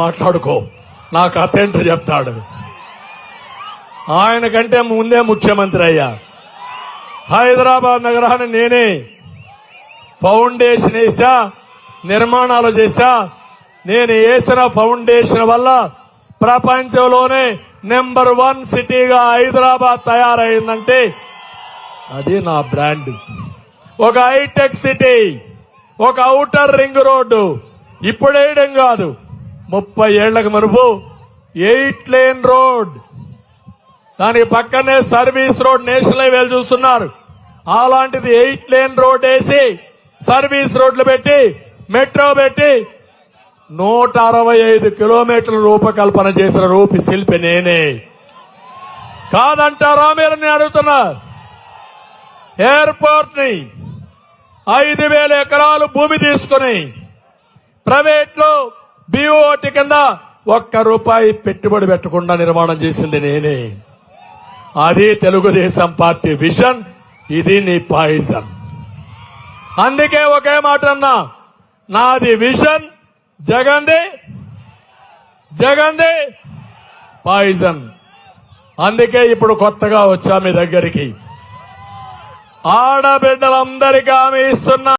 మాట్లాడుకో, నాకు అతేంటో చెప్తాడు. ఆయన కంటే ముందే ముఖ్యమంత్రి అయ్యా. హైదరాబాద్ నగరాన్ని నేనే ఫౌండేషన్ వేసా, నిర్మాణాలు చేశా. నేను వేసిన ఫౌండేషన్ వల్ల ప్రపంచంలోనే నెంబర్ 1 సిటీగా హైదరాబాద్ తయారైందంటే అది నా బ్రాండ్. ఒక హైటెక్ సిటీ, ఒక ఔటర్ రింగ్ రోడ్డు ఇప్పుడేయడం కాదు, 30 ఏళ్లకు మరుపు 8 లేన్ రోడ్, దానికి పక్కనే సర్వీస్ రోడ్, నేషనల్ హైవేలు చూస్తున్నారు. అలాంటిది 8 లేన్ రోడ్ వేసి సర్వీస్ రోడ్లు పెట్టి మెట్రో పెట్టి 165 కిలోమీటర్ల రూపకల్పన చేసిన రూపి శిల్పి నేనే. కాదంటారా మీరు? నేను అడుగుతున్నా. ఎయిర్పోర్ట్ ని 5,000 ఎకరాలు భూమి తీసుకుని ప్రైవేట్ లో BOT కింద ₹1 పెట్టుబడి పెట్టకుండా నిర్మాణం చేసింది నేనే. అది తెలుగుదేశం పార్టీ విజన్, ఇది నీ పాయిజన్. అందుకే ఒకే మాట అన్నా, నాది విజన్, జగంది పాయిజన్. అందుకే ఇప్పుడు కొత్తగా వచ్చా మీ దగ్గరికి. ఆడబిడ్డలందరికీ హామీ ఇస్తున్నా.